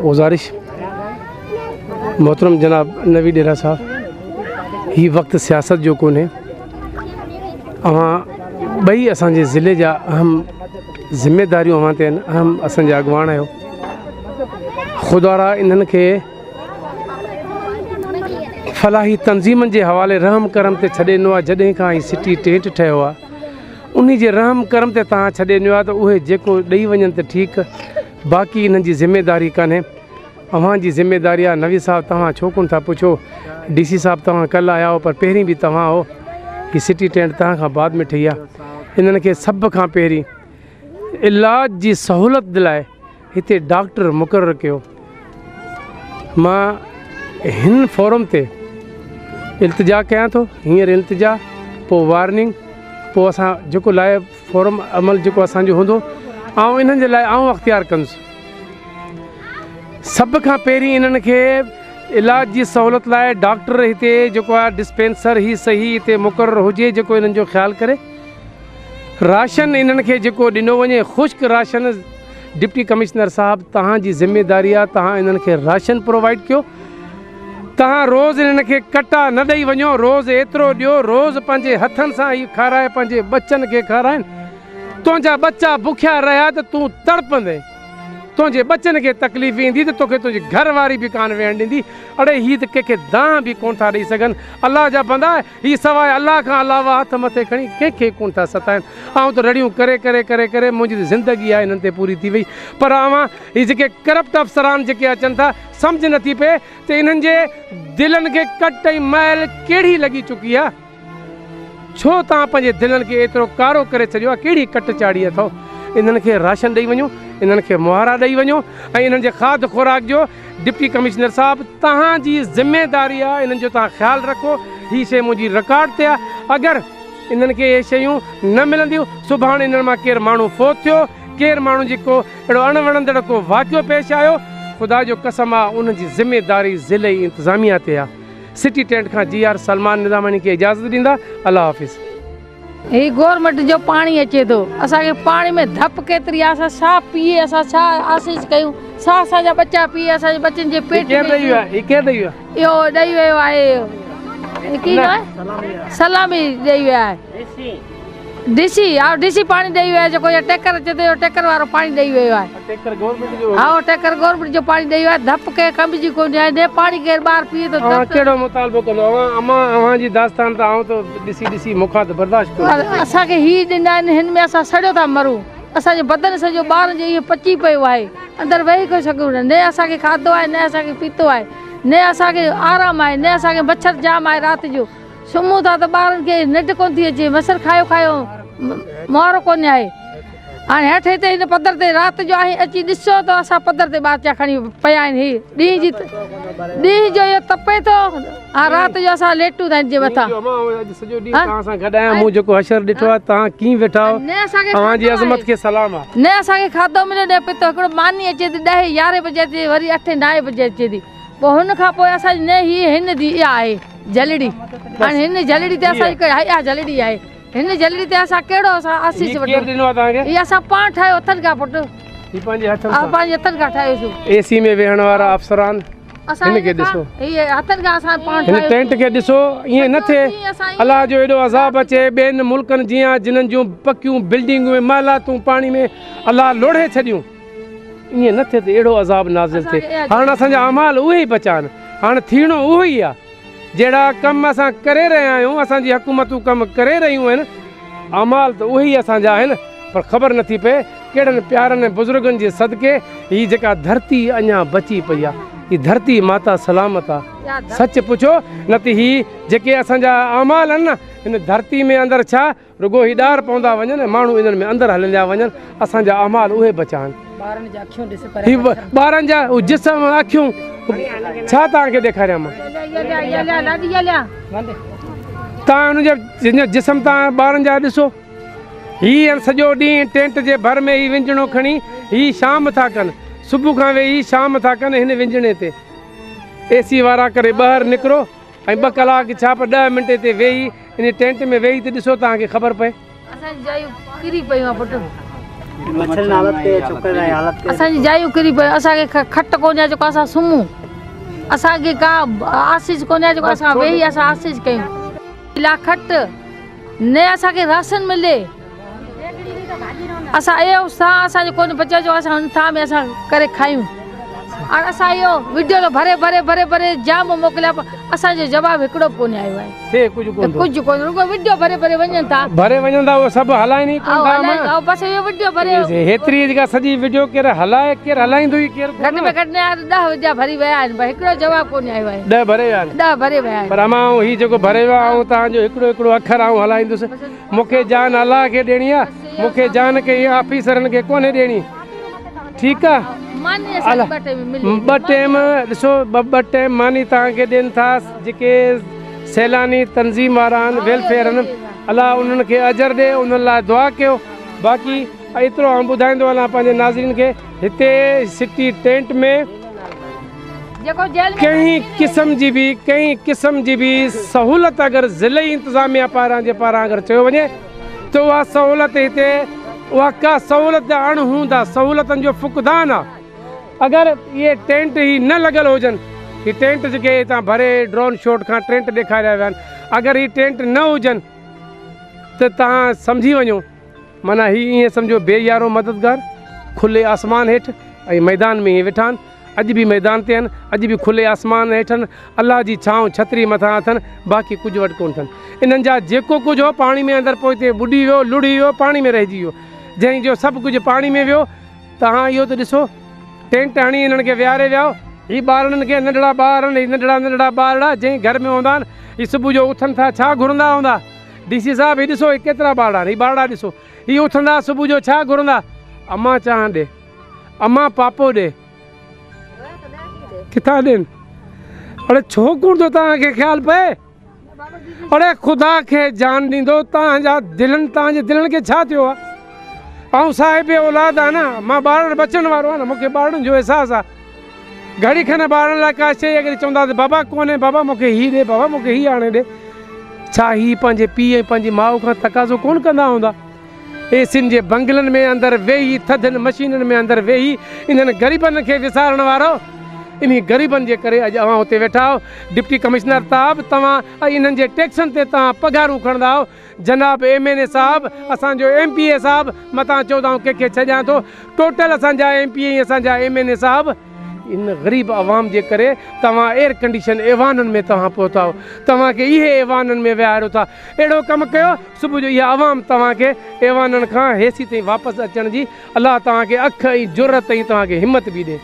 गुजारिश मोहतरम जनाब नवी डेरा साहब ही वक्त सियासत जो कोन्हे अवां ॿई असांजे ज़िले जा अहम ज़िम्मेदारियूं अवां ते आहिनि अहम असांजा अॻुवान आहियो ख़ुदारा इन्हनि खे फलाही तंज़ीमनि जे हवाले रहम करम ते छॾे ॾिनो आहे जॾहिं खां ही सिटी टेंट ठहियो आहे उन जे रहम करम ते तव्हां छॾे ॾिनो आहे त उहे जेको ॾेई वञनि त ठीकु बाक़ी इन्हनि जी ज़िम्मेदारी कान्हे अव्हां जी ज़िम्मेदारी आहे नवी साहब तव्हां छो कोन था पुछो DC साहब तव्हां कल्ह आया हो पर पहिरीं बि तव्हां हो ही सिटी टेंट तव्हां खां बाद में ठही आहे इन्हनि खे सभ खां पहिरीं इलाज जी सहूलियत दिलाए हिते डॉक्टर मुक़ररु कयो मां हिन फोरम ते इल्तिजा कयां थो हींअर इल्तिजा पोइ वार्निंग पोइ असां जेको लाइ फोरम अमल जेको असांजो हूंदो ऐं इन्हनि जे लाइ आऊं अख़्तियार कंदुसि सभ खां पहिरीं इन्हनि खे इलाज जी सहूलियत लाइ डॉक्टर हिते जेको आहे डिस्पेंसर ही सही हिते मुक़ररु हुजे जेको इन्हनि जो ख़्यालु करे राशन इन्हनि खे जेको ॾिनो वञे ख़ुश्क राशन डिप्टी कमिश्नर साहब तव्हांजी ज़िम्मेदारी आहे तव्हां इन्हनि खे राशन प्रोवाइड कयो तव्हां रोज़ु इन्हनि खे कटा न ॾेई वञो रोज़ु एतिरो ॾियो रोज़ु पंहिंजे हथनि सां ई खाराए पंहिंजे बच्चनि खे खाराइनि तुंहिंजा बच्चा बुखिया रहिया त तूं तड़पंदे तुंहिंजे बच्चनि खे तकलीफ़ ईंदी त तोखे तुंहिंजी घरवारी बि कान वेहणु ॾींदी अड़े हीअ त कंहिंखे दांह बि कोन था ॾेई सघनि अलाह जा बंदा हीअ सवाइ अलाह खां अलावा हथ मथे खणी कंहिंखे कोन था सताइनि ऐं त रड़ियूं करे करे करे करे मुंहिंजी ज़िंदगी आहे हिननि ते पूरी थी वई पर अवां हीअ जेके करप्ट अफ़सरान जेके अचनि था सम्झ नथी पए त इन्हनि जे दिलनि खे कट ऐं मैल कहिड़ी लॻी चुकी आहे छो तव्हां पंहिंजे दिलनि खे एतिरो कारो करे छॾियो आहे कहिड़ी कट चाढ़ी अथव इन्हनि खे राशन ॾेई वञो इन्हनि खे मुहारा ॾेई वञो ऐं इन्हनि जे खाद खुराक जो डिप्टी कमिश्नर साहब तव्हांजी ज़िम्मेदारी आहे इन्हनि जो तव्हां ख़्यालु रखो हीअ शइ मुंहिंजी रिकॉर्ड ते आहे अगरि इन्हनि खे इहे शयूं न मिलंदियूं। सुभाणे इन्हनि मां केरु माण्हू फोत थियो, केरु माण्हू जेको अहिड़ो अणवणंदड़ को वाक़ियो पेश आयो, ख़ुदा जो कसम आहे उनजी ज़िमेदारी ज़िले इंतिज़ामिया ते आहे। सिटी टेंट खां GR सलमान निज़ामानी खे इजाज़त ॾींदा। अल्लाह हाफ़िज़। ही गवर्नमेंट जो पानी अचे थो, असांखे पाणी में धप केतिरी आहे, असां छा पीए, असां छा आसीस कयूं, छा असांजा बच्चा पीए, असांजे बच्चनि जे पेट में इहो ॾेई वियो आहे, सलामी ॾेई विया आहे, डीसी पाणी ॾेई वियो आहे, जेको टेकर अचे थो टेकर वारो पाणी ॾेई वियो आहे। हा टेकर गवर्नमेंट जो पाणी ॾेई वियो आहे, धप के कमजी कोन्हे आहे, पाणी केरु ॿार पीए थो। कहिड़ो मुतालबो कंदो अव्हां जी दास्तान त आऊं तो ॾिसी मूंखां त बर्दाश्त कयो। असांखे ही ॾिना आहिनि, हिन में असां सड़ियो था मरूं, असांजो बदन सॼो ॿारनि जो इहो पची पियो आहे, अंदरि वेही कोन सघूं, न असांखे खाधो आहे, न असांखे पीतो आहे, न असांखे आराम आहे, न असांखे मच्छर जाम आहे, राति जो सुम्हूं था त ॿारनि खे निंड कोन थी अचे, मच्छर खायो मुहारो कोन्हे आहे। हाणे हेठि हिते हिन पधर ते राति जो आहे, अची ॾिसो त असां पधर ते ॿाचा खणी पिया आहिनि, हीअ ॾींहं जो इहो तपे थो, हा राति जो असां लेटूं था हिन जे मथां। मूं जेको हशर ॾिठो आहे, तव्हां कीअं वेठा आहियो, तव्हांजी अज़मत खे सलाम आहे। न असांखे खाधो मिले न पीतो, हिकिड़ो मानी अचे थी 10-11 बजे अचे, वरी 8-9 बजे अचे थी, पोइ हुन खां पोइ असांजी न हीअ हिन जी इहा आहे जलड़ी, हाणे हिन जलड़ी ते असांजी इहा जलड़ी आहे, हिन जलड़ी ते असां कहिड़ो असां आसीस वठूं, इहा असां पाण ठाहियो हथनि खां पुटु, पंहिंजे हथनि खां ठाहियोसीं। AC में वेहण वारा अफ़सरान हिनखे ॾिसो, हथनि खां असां पाण हिन टेंट खे ॾिसो, ईअं न थिए अलाह जो एॾो अज़ाब अचे ॿियनि मुल्कनि जीअं जिन्हनि जूं पकियूं बिल्डिंगूं महलातूं पाणी में अलाह लोढ़े छॾियूं, ईअं न थिए त अहिड़ो अज़ाब नाज़िल थिए। हाणे असांजा अमाल उहे ई बचा आहिनि, हाणे थीणो उहो ई आहे, जहिड़ा कम असां करे रहिया आहियूं, असांजी हुकूमतूं कम करे रहियूं आहिनि, अमाल त उहे ई असांजा आहिनि, पर ख़बर नथी पए कहिड़नि प्यारनि बुज़ुर्गनि जे सदके हीअ जेका धरती अञा बची पई आहे, हीअ धरती माता सलामत आहे। सच पुछो न त हीअ जेके असांजा अमाल आहिनि न, हिन धरती में अंदरि छा रुगो हीदार पवंदा वञनि, माण्हू इन्हनि में अंदरि हलंदा वञनि, असांजा अमाल उहे बचा आहिनि। ॿारनि जा जिस्म अखियूं छा तव्हांखे ॾेखारियां मां, तव्हां हुनजा जिस्म तव्हां ॿारनि जा ॾिसो, हीअ सॼो ॾींहुं टेंट जे भर में ही विंजणो खणी ही शाम था कनि, सुबुह खां वेही शाम था कनि हिन विंजणे ते, AC वारा करे ॿाहिरि निकिरो ऐं 2 कलाक छा 10 मिंट ते वेही इन टेंट में वेही त ॾिसो तव्हांखे ख़बर पए। असांजी जायूं किरी पियूं, असांखे खट कोन्हे जेको असां सुम्हूं, असांखे का आसीस कोन्हे जेको असां वेही असां आसीस कयूं, ला खट न असांखे राशन मिले, असां इहो सां असांजो कोन्हे बचियो जो असां हुन थां में असां करे खायूं। हाणे असां इहो वीडियो तो भरे भरे भरे भरे जाम मोकिलिया, असांजो जवाब हिकिड़ो बि कोन्हे आयो आहे, कुझु कोन्हे, रुगो वीडियो भरे भरे वञनि था, उहो सभु हलाइनि बसि इहो वीडियो भरे, हेतिरी जेका सॼी वीडियो केरु हलाए, केरु हलाईंदो, घटि में घटि 10 वीडिया भरी विया आहिनि, पर हिकिड़ो जवाब कोन्हे आयो आहे। 10 भरे विया आहिनि, 10 भरे विया आहिनि, पर अमां हीउ जेको भरे वियो आहे तव्हांजो हिकिड़ो अखर आऊं हलाईंदुसि, मूंखे जान अलाह खे ॾियणी आहे, मूंखे जान कंहिं ऑफिसरनि खे कोन्हे ॾियणी, ठीकु आहे। 2 टाइम ॾिसो, 2 टाइम मानी तव्हांखे ॾियनि था जेके सैलानी तंज़ीम वारा आहिनि, वेलफेयर आहिनि, अलाह उन्हनि खे अजर ॾे, उन्हनि लाइ दुआ कयो। बाक़ी एतिरो आउं ॿुधाईंदो हलां पंहिंजे नाज़रीन खे, हिते सिटी टेंट में कंहिं क़िस्म जी बि सहूलत अगरि ज़िले इंतिज़ामिया जे पारां अगरि चयो वञे त उहा सहूलत हिते उहा का सहूलत अणहूंदा सहूलतनि जो फुक़दान आहे। अगरि इहे टेंट ही न लॻल हुजनि, हीअ टेंट जेके हितां भरे ड्रोन शॉट खां टेंट ॾेखारिया विया आहिनि, अगरि हीअ टेंट न हुजनि त तव्हां सम्झी वञो माना हीअ ईअं सम्झो बेयारो मददगार, खुले आसमान हेठि ऐं मैदान में हीअ वेठा आहिनि, अॼु बि मैदान ते आहिनि, अॼु बि खुले आसमान हेठि आहिनि, अलाह जी छांव छतरी मथां अथनि, बाक़ी कुझु वटि कोन्ह अथनि। इन्हनि जा जेको कुझु हो पाणी में अंदरि पोइ हिते ॿुॾी वियो, लुड़ी वियो, पाणी में रहिजी वियो, जंहिंजो सभु कुझु पाणी में वियो। तव्हां इहो त ॾिसो, टेंट हणी हिननि खे विहारे विया, हीअ ॿारनि खे नंढड़ा ॿार आहिनि, नंढड़ा ॿारड़ा जंहिं घर में हूंदा आहिनि, हीअ सुबुह जो उथनि था छा घुरंदा हूंदा, DC साहिबु हीअ ॾिसो, हीअ केतिरा ॿार आहिनि, हीअ ॿारड़ा ॾिसो, हीअ उथंदा सुबुह जो छा घुरंदा, अम्मा चांहि ॾे, अम्मा पापो ॾे, किथां ॾियनि? अड़े छो कोन थो तव्हांखे ख़्यालु पए? अरे ख़ुदा खे जान ॾींदो तव्हांजा दिलनि तव्हांजे दिलनि खे छा थियो आहे? ऐं साहिब औलाद आहे न, मां ॿारनि बचण वारो आहे न, मूंखे ॿारनि जो अहसासु आहे। घड़ी खनि ॿारनि लाइ का शइ अगरि चवंदा त बाबा कोन्हे, बाबा मूंखे हीउ ॾे, बाबा मूंखे हीउ आणे ॾे, छा हीउ पंहिंजे पीउ ऐं पंहिंजी माउ खां तक़ाज़ो कोन कंदा हूंदा? एसियुनि जे बंगलनि में अंदरि वेही, थधनि मशीननि में अंदरि वेही, इन्हनि ग़रीबनि खे विसारण वारो, इन ग़रीबनि जे करे अॼु अवां हुते वेठा आहियो। डिप्टी कमिश्नर साहब, तव्हां इन्हनि जे टैक्सनि ते तव्हां पघारूं खणंदा आहियो। जनाब MNA साहब, असांजो MPA साहब, मतां चोॾहं कंहिंखे छॾियां थो, टोटल असांजा MPA ऐं असांजा MNA साहब, इन ग़रीब आवाम जे करे तव्हां एयर कंडीशन एवाननि में तव्हां पहुता, तव्हांखे इहे एवाननि में विहारियो था। अहिड़ो कमु कयो, सुबुह जो इहा आवाम तव्हांखे एवाननि खां हेसी ताईं वापसि अचण जी अलाह तव्हांखे अख ऐं ज़रूरत ऐं तव्हांखे हिमत बि ॾे।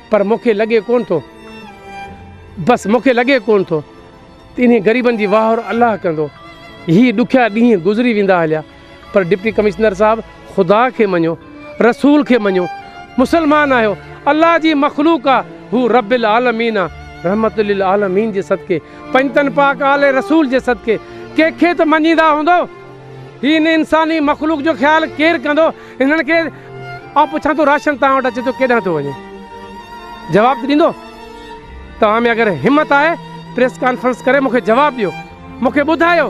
पर मूंखे लॻे कोन थो, बसि मूंखे लॻे कोन थो इन ग़रीबनि जी वाहर अलाह कंदो। हीअ ॾुखिया ॾींहं गुज़री वेंदा हलिया, पर डिप्टी कमिश्नर साहब, ख़ुदा खे मञो, रसूल खे मञो, मुसलमान आहियो, अल्लाह जी मखलूक आहे, हू रब्बिल आलमीन आहे, रहमत लिल आलमीन जे सदके, पंजतन पाक आले रसूल जे सदके कंहिंखे त मञींदा हूंदो। हीअ इन इंसानी मखलूक जो ख़्यालु केरु कंदो? हिननि खे आउं पुछां थो, राशन तव्हां वटि अचे थो, केॾांहुं थो वञे? जवाबु त ॾींदो? तव्हां में अगरि हिमत आहे, प्रेस कॉन्फ्रेंस करे मूंखे जवाबु ॾियो, मूंखे ॿुधायो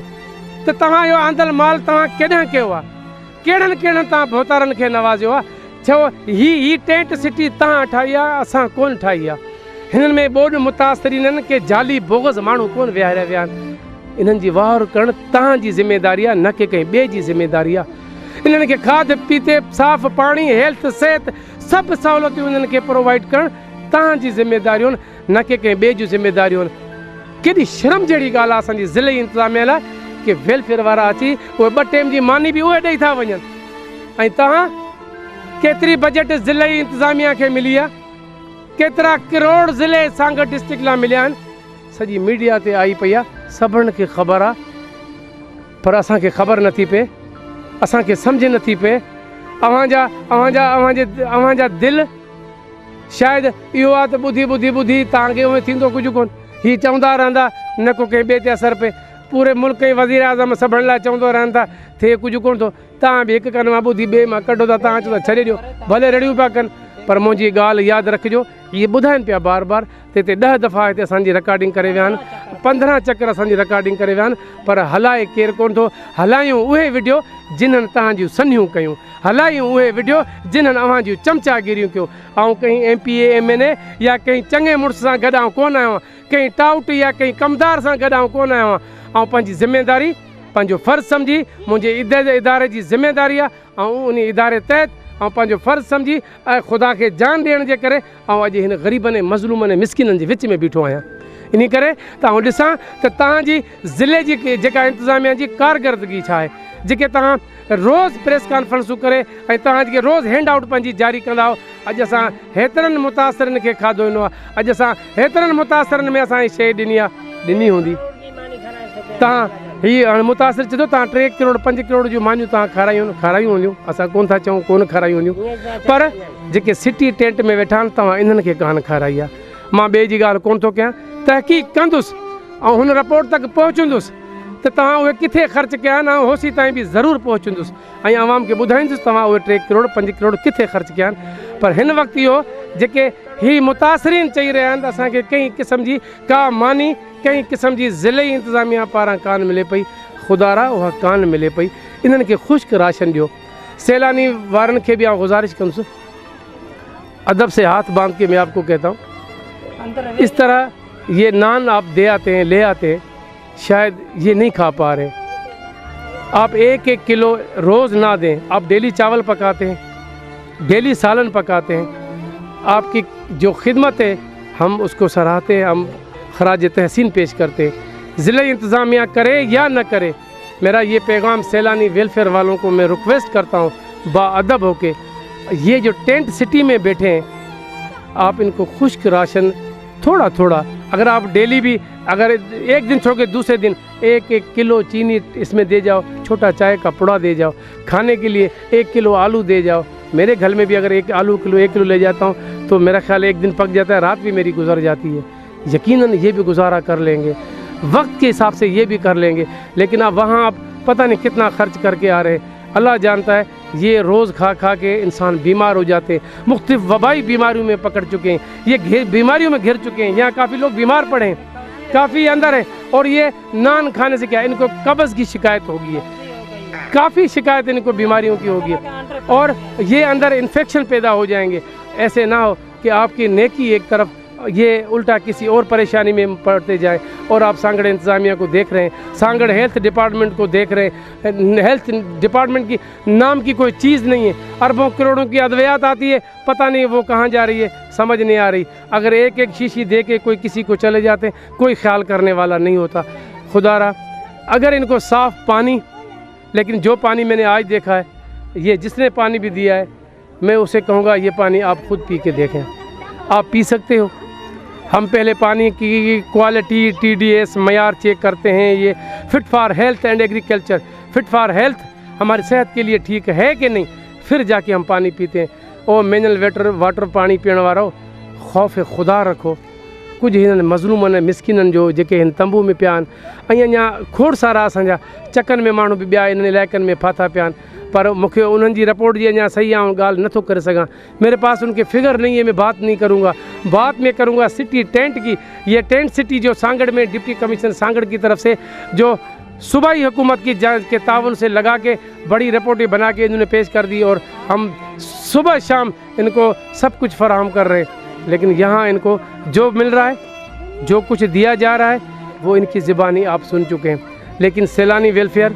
त तव्हां इहो आंदल माल तव्हां केॾांहुं कयो आहे, कहिड़नि कहिड़नि तव्हां भोतारनि खे नवाज़ियो आहे। छो ही टेंट सिटी तव्हां ठाही आहे, असां कोन ठाही आहे। हिननि में ॿोॾ मुतासिरीननि के जाली बोगस माण्हू कोन विहारिया विया आहिनि। इन्हनि जी वाहर करणु तव्हांजी ज़िमेदारी आहे, न की कंहिं ॿिए जी ज़िमेदारी आहे। इन्हनि खे खाध पीते, साफ़ पाणी, हेल्थ, सिहत, सभु सहूलियतूं इन्हनि खे प्रोवाइड करणु तव्हांजी ज़िमेदारियूं आहिनि, न की कंहिं ॿिए जूं ज़िमेदारियूं आहिनि। केॾी शर्म जहिड़ी ॻाल्हि आहे असांजी ज़िले इंतिज़ामिया लाइ की वेलफेयर वारा अची उहे 2 टाइम जी मानी बि उहे ॾेई था वञनि। ऐं तव्हां केतिरी बजट ज़िले इंतिज़ामिया खे मिली आहे, केतिरा किरोड़ ज़िले सांगड़ डिस्ट्रिक्ट लाइ मिलिया आहिनि, सॼी मीडिया ते आई पई आहे, सभिनी खे ख़बर आहे, पर असांखे ख़बर नथी पए, असांखे सम्झ नथी पए। अव्हांजा दिलि शायदि इहो आहे त ॿुधी ॿुधी ॿुधी तव्हांखे उहे थींदो कुझु कोन। हीअ चवंदा रहंदा, न को कंहिं ॿिए ते असरु पए, पूरे मुल्क जे वज़ीर आज़म सभिनि लाइ चवंदो रहनि था, थिए कुझु कोन थो। तव्हां बि हिकु कन मां ॿुधी ॿिए मां कढो था, तव्हां चओ था छॾे ॾियो, भले रड़ियूं पिया कनि, पर मुंहिंजी ॻाल्हि यादि रखिजो, इहे ॿुधाइनि पिया बार बार त हिते 10 दफ़ा हिते असांजी रिकॉर्डिंग करे विया आहिनि, 15 चकर असांजी रिकॉर्डिंग करे विया आहिनि, पर हलाए केरु कोन थो। हलायूं उहे वीडियो जिन्हनि तव्हांजूं सन्हियूं कयूं, हलायूं उहे वीडियो जिन्हनि अव्हां जूं चमचागिरियूं कयूं। ऐं कंहिं MPA MNA या कंहिं चङे मुड़ुस सां गॾु आउं कोन आहियो आहियां, कंहिं टाउट या कंहिं कमदार सां गॾु आउं कोन आहियो आहियां। ऐं पंहिंजी ज़िमेदारी, पंहिंजो फ़र्ज़ु सम्झी, मुंहिंजे इदारे जी ज़िमेदारी आहे, ऐं उन इदारे तहत ऐं पंहिंजो फ़र्ज़ु सम्झी ऐं ख़ुदा खे जान ॾियण जे करे ऐं अॼु हिन ग़रीबनि ऐं मज़लूमनि ऐं मिसकिननि जे विच में बीठो आहियां। इन करे त आउं ॾिसां त तव्हांजी ज़िले जी जेका इंतिज़ामिया जी कारकर्दगी छा आहे, जेके तव्हां रोज़ प्रेस कॉन्फ्रेंसूं करे ऐं तव्हां जेके रोज़ हैंड आउट पंहिंजी जारी कंदा आहियो। अॼु असां हेतिरनि मुतासिरनि खे खाधो ॾिनो आहे, अॼु असां हेतिरनि मुतासिरनि में असां शइ ॾिनी आहे, ॾिनी हूंदी। तव्हां हीअ हाणे मुतासिर चए थो तव्हां 3 करोड़ 5 करोड़ जूं मानियूं तव्हां खारायूं हूंदियूं, असां कोन था चऊं कोन खारायूं हूंदियूं, पर जेके सिटी टेंट में वेठा आहिनि तव्हां इन्हनि खे कान खाराई आहे। मां ॿिए जी ॻाल्हि कोन थो कयां, तहक़ीक़ कंदुसि ऐं हुन रिपोर्ट तक पहुचंदुसि त तव्हां उहे किथे ख़र्च कया आहिनि, ऐं होसी ताईं बि ज़रूरु पहुचंदुसि ऐं आवाम खे ॿुधाईंदुसि तव्हां उहे 3 करोड़ 5 करोड़ किथे ख़र्च कया आहिनि। पर हिन वक़्तु इहो जेके ही मुतासिरीन चई रहिया आहिनि, असांखे कंहिं क़िस्म जी का मानी, कंहिं क़िस्म जी ज़िले इंतिज़ामिया पारां कान मिले पई, ख़ुदारा उहा कान मिले पई। इन्हनि खे ख़ुश्क राशन ॾियो। सैलानी वारनि खे बि आउं गुज़ारिश कंदुसि, अदब से हाथ बांध के मैं आपको कहता हूँ, इस तरह ये नान आप दे आते हैं, ले आते हैं, शायद ये नहीं खा पा रहे। आप 1-1 किलो रोज़ ना दें, आप डेली चावल पकाते हैं, डेली सालन पकाते हैं, आपकी जो खिदमत है हम उसको सराहते हैं, हम खराज तहसीन पेश करते हैं। ज़िले इंतज़ामिया करे या न करे, मेरा ये पैगाम सैलानी वेलफेयर वालों को मैं रिक्वेस्ट करता हूँ बाअदब होके, ये जो टेंट सिटी में बैठे हैं आप इनको खुश्क राशन थोड़ा थोड़ा, अगर आप डेली भी अगर एक दिन छोड़ के दूसरे दिन 1-1 किलो चीनी इसमें दे जाओ, छोटा चाय का पुड़ा दे जाओ, खाने के लिए 1 किलो आलू दे जाओ। मेरे घर में भी अगर 1 किलो ले जाता हूँ तो मेरा ख्याल 1 दिन पक जाता है, रात भी मेरी गुजर जाती है, यकीनन ये भी गुजारा कर लेंगे। वक्त के हिसाब से ये भी कर लेंगे, लेकिन अब वहाँ आप पता नहीं कितना खर्च करके आ रहे हैं, अल्लाह जानता है। ये रोज़ खा खा के इंसान बीमार हो जाते हैं, मुख्तलिफ वबाई बीमारियों में पकड़ चुके हैं, ये बीमारियों में घिर चुके हैं। यहाँ काफ़ी लोग बीमार पड़े हैं, काफ़ी अंदर है, और ये नान खाने से क्या इनको कब्ज़ की शिकायत होगी है, काफ़ी शिकायत इनको बीमारियों की होगी, और ये अंदर इन्फेक्शन पैदा हो जाएंगे। ऐसे ना हो कि आपकी नेकी एक तरफ, ये उल्टा किसी और परेशानी में पड़ते जाएं। और आप सांगड़ इंतज़ामिया को देख रहे हैं, सांगड़ हेल्थ डिपार्टमेंट को देख रहे हैं। हेल्थ डिपार्टमेंट की नाम की कोई चीज़ नहीं है, अरबों करोड़ों की अद्वियात आती है, पता नहीं वो कहाँ जा रही है, समझ नहीं आ रही। अगर एक एक शीशी दे के कोई किसी को चले जाते हैं, कोई ख्याल करने वाला नहीं होता। खुदारा अगर इनको साफ़ पानी, लेकिन जो पानी मैंने आज देखा है, ये जिसने पानी भी दिया है, मैं उसे कहूँगा ये पानी आप खुद पी के देखें, आप पी सकते हो। हम पहले पानी की क्वालिटी, TDS मयार चेक करते हैं, ये fit for health and agriculture, fit for health हमारी सेहत के लिए ठीक है कि नहीं, फिर जाके हम पानी पीते हैं। और मिनरल वाटर पानी पीने वालों, खौफ खुदा रखो। कुछ हिन मज़लूमनि मिसकिननि जो जेके हिन तंबू में पिया आहिनि, अञा खोड़ सारा असांजा चकनि में माण्हू बि ॿिया इन इलाइक़नि में फाथा पिया आहिनि, पर मुझे उन्हनि जी रिपोर्ट जी अञा सही आऊँ ॻाल्हि नथो करे सघां। मेरे पास उनके फिगर नहीं है, मैं बात नहीं करूँगा। बात मैं करूँगा सिटी टेंट की। ये टेंट सिटी जो सांगड़ में डिप्टी कमिश्नर सांगड़ की तरफ से जो सूबाई हुकूमत की जांच के ताउन से लगा के बड़ी रिपोर्टें बना के इन्होंने पेश कर दी, और हम सुबह शाम इनको सब कुछ फराहम कर रहे हैं। लेकिन यहाँ इनको जो मिल रहा है, जो कुछ दिया जा रहा है, वो इनकी ज़बानी आप सुन चुके हैं। लेकिन सैलानी वेलफेयर,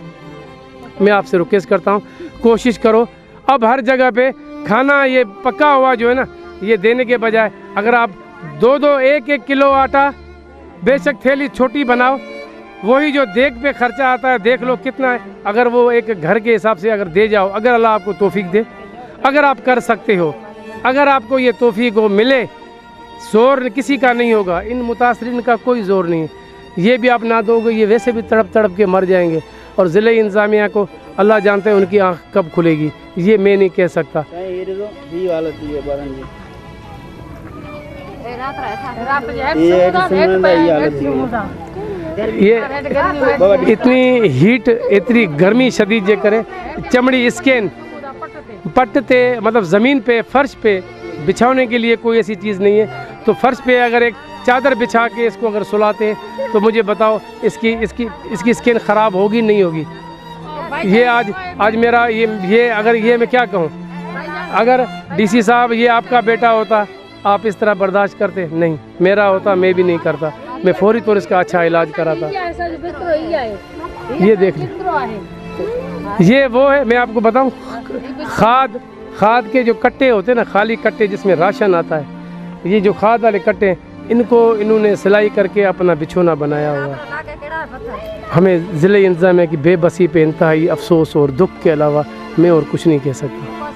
मैं आपसे रिक्वेस्ट करता हूँ, कोशिश करो अब हर जगह पे खाना ये पका हुआ जो है ना, ये देने के बजाय अगर आप 2-2 1-1 किलो आटा, बेशक थैली छोटी बनाओ, वही जो देग पे खर्चा आता है देख लो कितना है, अगर वो एक घर के हिसाब से अगर दे जाओ, अगर अल्लाह आपको तौफीक दे, अगर आप कर सकते हो, अगर आपको ये तौफीक हो मिले, ज़ोर किसी का नहीं होगा, इन मुतासरीन का कोई ज़ोर नहीं है। ये भी आप ना दोगे, ये वैसे भी तड़प तड़प के मर जाएंगे। और ज़िले इंतज़ामिया को अल्लाह जानते हैं उनकी आँख कब खुलेगी, ये मैं नहीं कह सकता। ये इतनी हीट, इतनी गर्मी शदीद जे करे, चमड़ी स्किन पट ते, मतलब ज़मीन पे, फर्श पे बिछाने के लिए कोई ऐसी चीज़ नहीं है। तो फर्श पे अगर एक चादर बिछा के इसको अगर सुलाते हैं, तो मुझे बताओ इसकी स्किन ख़राब होगी नहीं होगी? ये आज मेरा ये अगर ये मैं क्या कहूँ, अगर DC साहब ये आपका बेटा होता, आप इस तरह बर्दाश्त करते? नहीं, मेरा होता मैं भी नहीं करता, मैं फौरी तौर इसका अच्छा इलाज कराता। ये देख लीजिए, ये वो है, मैं आपको बताऊँ, खाद के जो कट्टे होते हैं ना, खाली कट्टे जिसमें राशन आता है, ये जो खाद वाले कट्टे, इनको इन्होंने सिलाई करके अपना बिछोना बनाया हुआ है। हमें ज़िले इंतज़ामिया की बेबसी पे इंतहाई अफसोस और दुख के अलावा मैं और कुछ नहीं कह सकता।